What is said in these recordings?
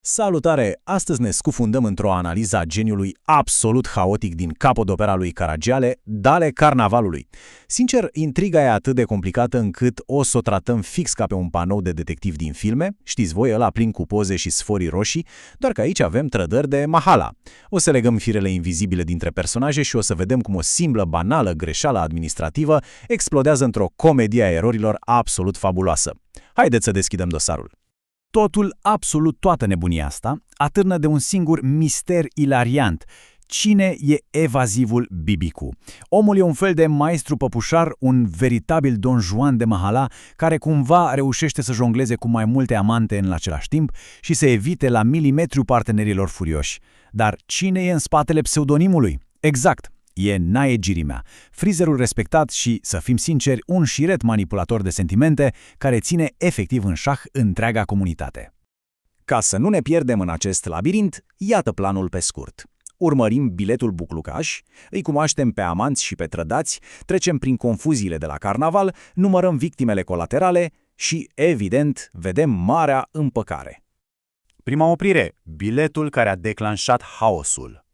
Salutare! Astăzi ne scufundăm într-o analiză a geniului absolut haotic din capodopera lui Caragiale, Dale Carnavalului. Sincer, intriga e atât de complicată încât o să o tratăm fix ca pe un panou de detectiv din filme, știți voi, ăla plin cu poze și sforii roșii, doar că aici avem trădări de mahala. O să legăm firele invizibile dintre personaje și o să vedem cum o simplă, banală greșeală administrativă explodează într-o comedie a erorilor absolut fabuloasă. Haideți să deschidem dosarul. Totul, absolut toată nebunia asta, atârnă de un singur mister ilariant. Cine e evazivul Bibicu? Omul e un fel de maestru păpușar, un veritabil Don Juan de mahala, care cumva reușește să jongleze cu mai multe amante în același timp și să evite la milimetru partenerilor furioși. Dar cine e în spatele pseudonimului? Exact! E Nae Girimea, frizerul respectat și, să fim sinceri, un șiret manipulator de sentimente care ține efectiv în șah întreaga comunitate. Ca să nu ne pierdem în acest labirint, iată planul pe scurt. Urmărim biletul buclucaș, îi cunoaștem pe amanți și pe trădați, trecem prin confuziile de la carnaval, numărăm victimele colaterale și, evident, vedem marea împăcare. Prima oprire, biletul care a declanșat haosul.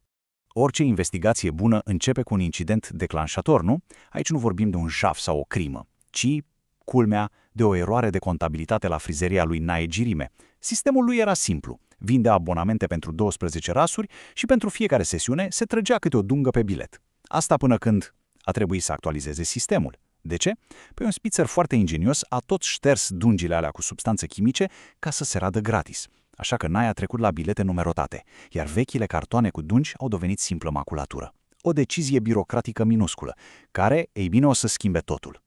Orice investigație bună începe cu un incident declanșator, nu? Aici nu vorbim de un jaf sau o crimă, ci, culmea, de o eroare de contabilitate la frizeria lui Nae Girime. Sistemul lui era simplu. Vindea abonamente pentru 12 rasuri și pentru fiecare sesiune se trăgea câte o dungă pe bilet. Asta până când a trebuit să actualizeze sistemul. De ce? Păi un spițer foarte ingenios a tot șters dungile alea cu substanțe chimice ca să se radă gratis. Așa că Nae a trecut la bilete numerotate, iar vechile cartoane cu dungi au devenit simplă maculatură. O decizie birocratică minusculă, care, ei bine, o să schimbe totul.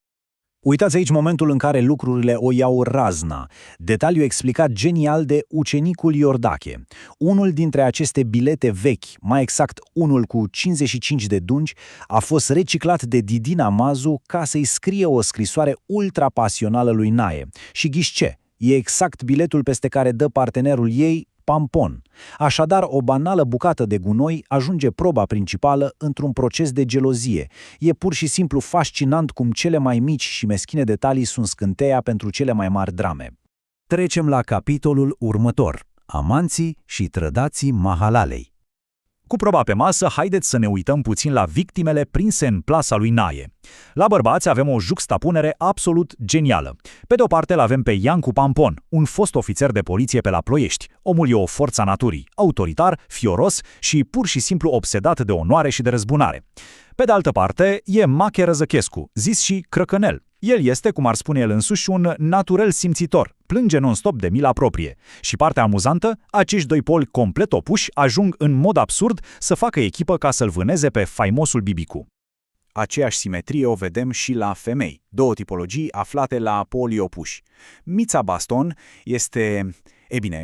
Uitați aici momentul în care lucrurile o iau razna. Detaliu explicat genial de ucenicul Iordache. Unul dintre aceste bilete vechi, mai exact unul cu 55 de dungi, a fost reciclat de Didina Mazu ca să-i scrie o scrisoare ultra-pasională lui Nae. Și ghiși ce? E exact biletul peste care dă partenerul ei Pampon. Așadar, o banală bucată de gunoi ajunge proba principală într-un proces de gelozie. E pur și simplu fascinant cum cele mai mici și meschine detalii sunt scânteia pentru cele mai mari drame. Trecem la capitolul următor, amanții și trădații mahalalei. Cu proba pe masă, haideți să ne uităm puțin la victimele prinse în plasa lui Nae. La bărbați avem o juxtapunere absolut genială. Pe de o parte îl avem pe Iancu Pampon, un fost ofițer de poliție pe la Ploiești. Omul e o forță a naturii, autoritar, fioros și pur și simplu obsedat de onoare și de răzbunare. Pe de altă parte e Mache Răzăchescu, zis și Crăcănel. El este, cum ar spune el însuși, un naturel simțitor, plânge non-stop de mila proprie. Și partea amuzantă, acești doi poli complet opuși ajung în mod absurd să facă echipă ca să-l vâneze pe faimosul Bibicu. Aceeași simetrie o vedem și la femei, două tipologii aflate la polii opuși. Mița Baston este,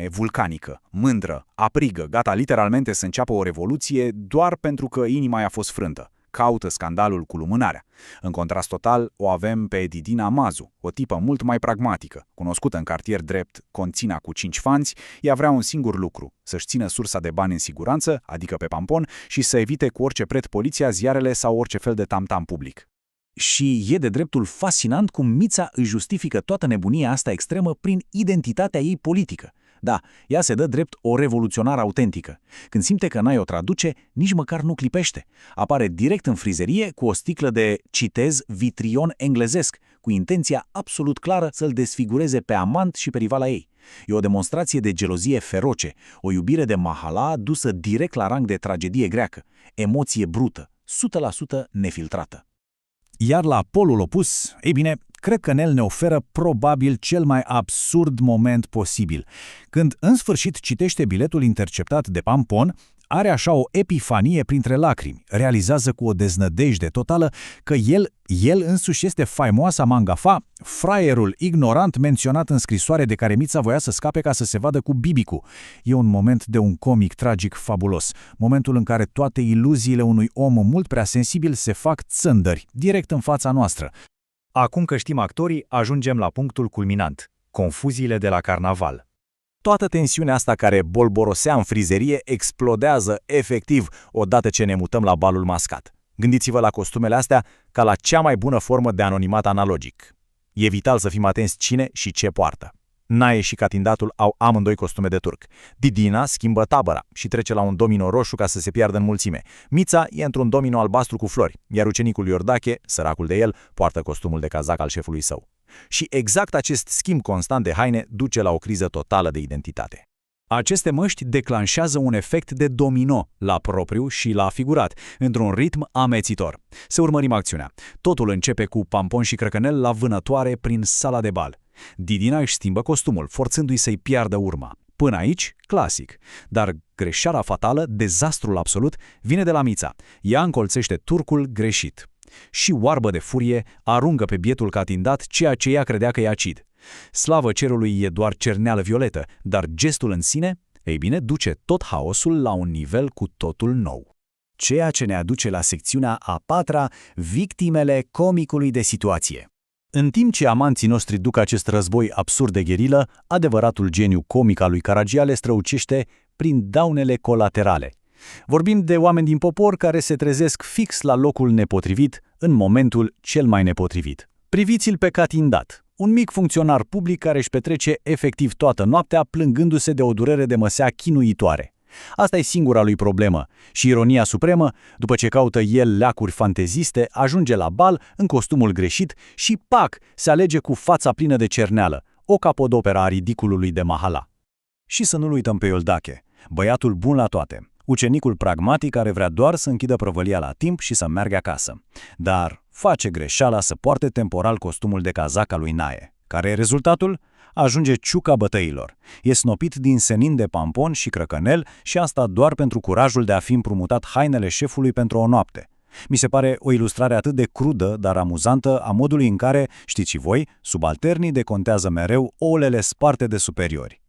vulcanică, mândră, aprigă, gata literalmente să înceapă o revoluție doar pentru că inima i-a fost frântă. Caută scandalul cu lumânarea. În contrast total, o avem pe Didina Mazu, o tipă mult mai pragmatică, cunoscută în cartier drept Conțina cu 5 fanți. Ea vrea un singur lucru, să-și țină sursa de bani în siguranță, adică pe Pampon, și să evite cu orice preț poliția, ziarele sau orice fel de tam-tam public. Și e de dreptul fascinant cum Mița își justifică toată nebunia asta extremă prin identitatea ei politică. Da, ea se dă drept o revoluționară autentică. Când simte că Nae o traduce, nici măcar nu clipește. Apare direct în frizerie cu o sticlă de, citez, vitrion englezesc, cu intenția absolut clară să-l desfigureze pe amant și pe rivala ei. E o demonstrație de gelozie feroce, o iubire de mahala dusă direct la rang de tragedie greacă, emoție brută, 100% nefiltrată. Iar la polul opus, cred că Nel ne oferă probabil cel mai absurd moment posibil. Când în sfârșit citește biletul interceptat de Pampon, are așa o epifanie printre lacrimi, realizează cu o deznădejde totală că el însuși este faimoasa Mangafa, fraierul ignorant menționat în scrisoare de care Mița voia să scape ca să se vadă cu Bibicu. E un moment de un comic tragic fabulos, momentul în care toate iluziile unui om mult prea sensibil se fac țândări, direct în fața noastră. Acum că știm actorii, ajungem la punctul culminant, confuziile de la carnaval. Toată tensiunea asta care bolborosea în frizerie explodează efectiv odată ce ne mutăm la balul mascat. Gândiți-vă la costumele astea ca la cea mai bună formă de anonimat analogic. E vital să fim atenți cine și ce poartă. Nae și Catindatul au amândoi costume de turc. Didina schimbă tabăra și trece la un domino roșu ca să se piardă în mulțime. Mița e într-un domino albastru cu flori, iar ucenicul Iordache, săracul de el, poartă costumul de cazac al șefului său. Și exact acest schimb constant de haine duce la o criză totală de identitate. Aceste măști declanșează un efect de domino, la propriu și la figurat, într-un ritm amețitor. Să urmărim acțiunea. Totul începe cu Pampon și Crăcănel la vânătoare prin sala de bal. Didina își schimbă costumul, forțându-i să-i piardă urma. Până aici, clasic. Dar greșeala fatală, dezastrul absolut, vine de la Mița. Ea încolțește turcul greșit. Și oarbă de furie aruncă pe bietul Catindat ceea ce ea credea că e acid. Slavă cerului e doar cerneală violetă, dar gestul în sine, ei bine, duce tot haosul la un nivel cu totul nou. Ceea ce ne aduce la secțiunea a patra, victimele comicului de situație. În timp ce amanții noștri duc acest război absurd de gherilă, adevăratul geniu comic al lui Caragiale străucește prin daunele colaterale. Vorbim de oameni din popor care se trezesc fix la locul nepotrivit, în momentul cel mai nepotrivit. Priviți-l pe Catindat, un mic funcționar public care își petrece efectiv toată noaptea plângându-se de o durere de măsea chinuitoare. Asta e singura lui problemă și ironia supremă, după ce caută el leacuri fanteziste, ajunge la bal în costumul greșit și, pac, se alege cu fața plină de cerneală, o capodoperă a ridiculului de Mahala. Și să nu-l uităm pe Iordache, băiatul bun la toate, ucenicul pragmatic care vrea doar să închidă prăvălia la timp și să meargă acasă. Dar face greșeala să poarte temporal costumul de cazac al lui Nae. Care e rezultatul? Ajunge ciuca bătăilor. E snopit din senin de Pampon și Crăcănel și asta doar pentru curajul de a fi împrumutat hainele șefului pentru o noapte. Mi se pare o ilustrare atât de crudă, dar amuzantă a modului în care, știți și voi, subalternii decontează mereu ouălele sparte de superiori.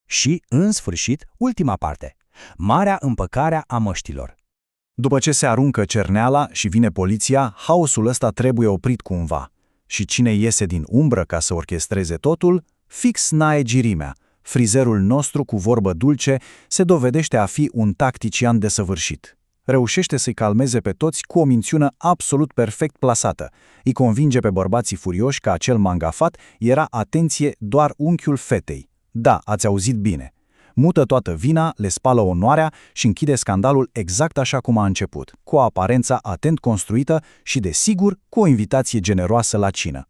Și, în sfârșit, ultima parte. Marea împăcare a măștilor. După ce se aruncă cerneala și vine poliția, haosul ăsta trebuie oprit cumva. Și cine iese din umbră ca să orchestreze totul? Fix Nae Girimea, frizerul nostru cu vorbă dulce, se dovedește a fi un tactician desăvârșit. Reușește să-i calmeze pe toți cu o minciună absolut perfect plasată. Îi convinge pe bărbații furioși că acel mangafat era, atenție, doar unchiul fetei. Da, ați auzit bine. Mută toată vina, le spală onoarea și închide scandalul exact așa cum a început, cu o aparență atent construită și, desigur, cu o invitație generoasă la cină.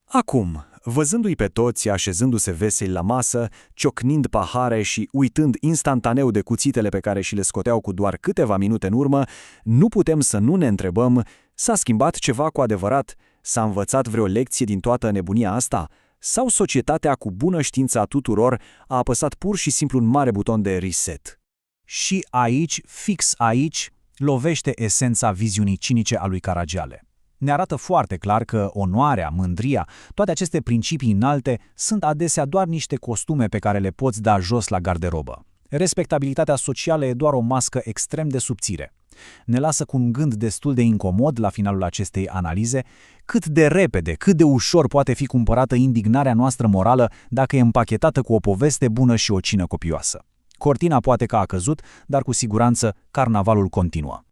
Acum, văzându-i pe toți așezându-se veseli la masă, ciocnind pahare și uitând instantaneu de cuțitele pe care și le scoteau cu doar câteva minute în urmă, nu putem să nu ne întrebăm, s-a schimbat ceva cu adevărat? S-a învățat vreo lecție din toată nebunia asta? Sau societatea cu bună știință a tuturor a apăsat pur și simplu un mare buton de reset? Și aici, fix aici, lovește esența viziunii cinice a lui Caragiale. Ne arată foarte clar că onoarea, mândria, toate aceste principii înalte sunt adesea doar niște costume pe care le poți da jos la garderobă. Respectabilitatea socială e doar o mască extrem de subțire. Ne lasă cu un gând destul de incomod la finalul acestei analize, cât de repede, cât de ușor poate fi cumpărată indignarea noastră morală dacă e împachetată cu o poveste bună și o cină copioasă. Cortina poate că a căzut, dar cu siguranță carnavalul continuă.